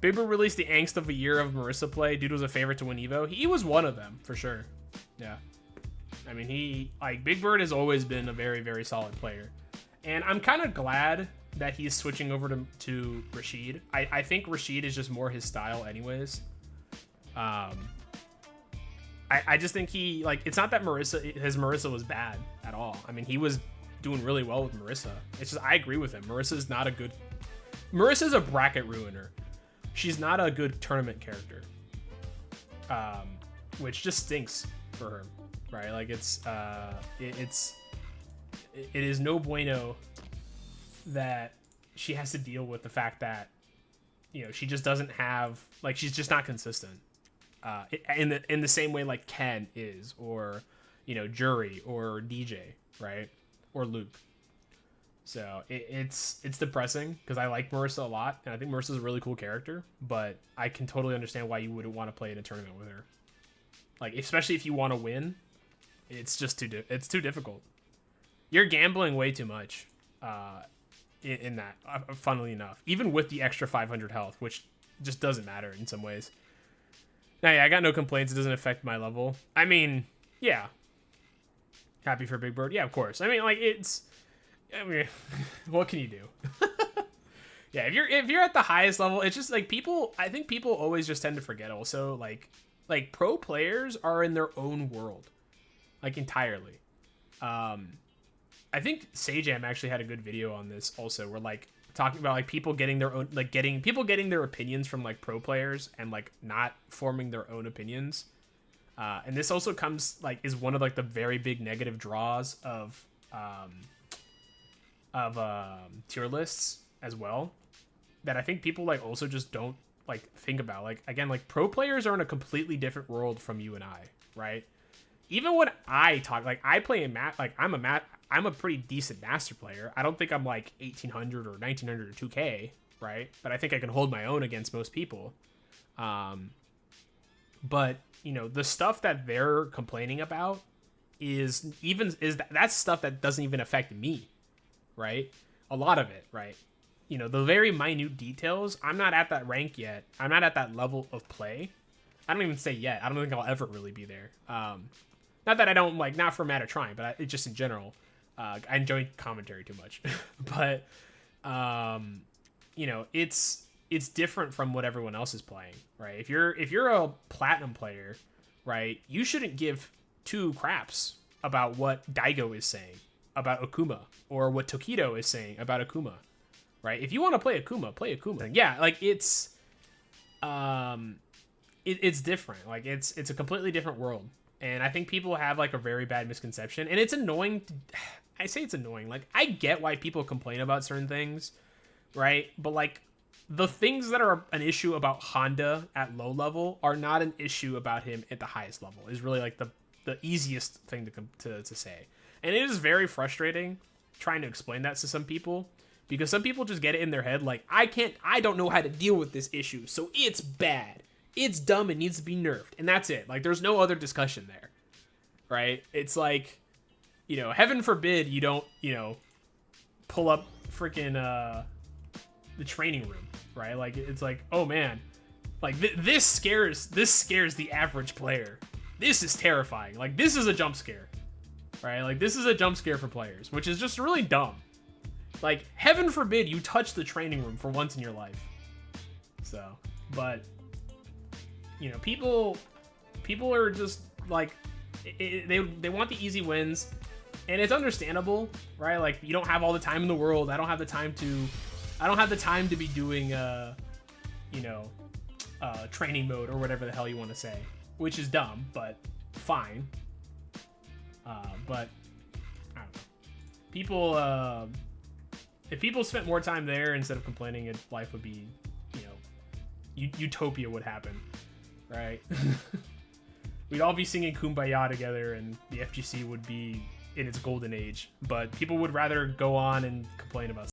Big Bird released the angst of a year of Marissa play. Dude was a favorite to win Evo. He was one of them, for sure. Yeah. I mean, Big Bird has always been a very, very solid player. And I'm kind of glad that he's switching over to Rashid. I think Rashid is just more his style anyways. I just think he, like, it's not that his Marissa was bad at all. I mean, he was doing really well with Marissa. It's just, I agree with him. Marissa's a bracket ruiner. She's not a good tournament character. Which just stinks for her, right? Like, it is no bueno that she has to deal with the fact that, you know, she just doesn't have, like, she's just not consistent. In the same way like Ken is, or, you know, Jury or DJ, right? Or Luke. So it's depressing because I like Marissa a lot, and I think Marissa's a really cool character, but I can totally understand why you wouldn't want to play in a tournament with her. Like, especially if you want to win, it's just it's too difficult. You're gambling way too much in that, funnily enough, even with the extra 500 health, which just doesn't matter in some ways. Now, yeah, I got no complaints. It doesn't affect my level. I mean, yeah. Happy for Big Bird? Yeah, of course. I mean, like, what can you do? Yeah, if you're at the highest level, it's just like I think people always just tend to forget also, like pro players are in their own world, like, entirely. I think Sajam actually had a good video on this also, where, like, talking about, like, people getting their own, like, getting their opinions from, like, pro players and, like, not forming their own opinions. And this also comes, like, is one of, like, the very big negative draws of tier lists as well, that I think people, like, also just don't, like, think about. Like, again, like, pro players are in a completely different world from you and I, right? Even when I talk, like, I play in like, I'm a pretty decent master player. I don't think I'm like 1800 or 1900 or 2K, right? But I think I can hold my own against most people. But, you know, the stuff that they're complaining about that's stuff that doesn't even affect me, right? A lot of it, right? You know, the very minute details, I'm not at that rank yet. I'm not at that level of play. I don't even say yet. I don't think I'll ever really be there. Not that I don't, like, not for a matter of trying, but it just in general. I enjoy commentary too much. But, you know, it's different from what everyone else is playing, right? If you're a platinum player, right, you shouldn't give two craps about what Daigo is saying about Akuma, or what Tokido is saying about Akuma, right? If you want to play Akuma, play Akuma. Yeah, like, it's different. Like, it's a completely different world. And I think people have, like, a very bad misconception, and it's annoying. I say it's annoying. Like, I get why people complain about certain things, right? But, like, the things that are an issue about Honda at low level are not an issue about him at the highest level, is really, like, the easiest thing to say. And it is very frustrating trying to explain that to some people, because some people just get it in their head, like, I don't know how to deal with this issue, so it's bad. It's dumb, it needs to be nerfed, and that's it. Like, there's no other discussion there, right? It's like, you know, heaven forbid you don't, you know, pull up freaking the training room, right? Like, it's like, oh man, like, this scares the average player. This is terrifying. Like, this is a jump scare, right? Like, this is a jump scare for players, which is just really dumb. Like, heaven forbid you touch the training room for once in your life. So, but, you know, people are just, like, they want the easy wins, and it's understandable, right? Like, you don't have all the time in the world. I don't have the time to be doing, you know, training mode or whatever the hell you want to say, which is dumb, but fine. But I don't know. People, if people spent more time there instead of complaining, life would be, you know, utopia would happen, right? We'd all be singing Kumbaya together, and the FGC would be in its golden age. But people would rather go on and complain about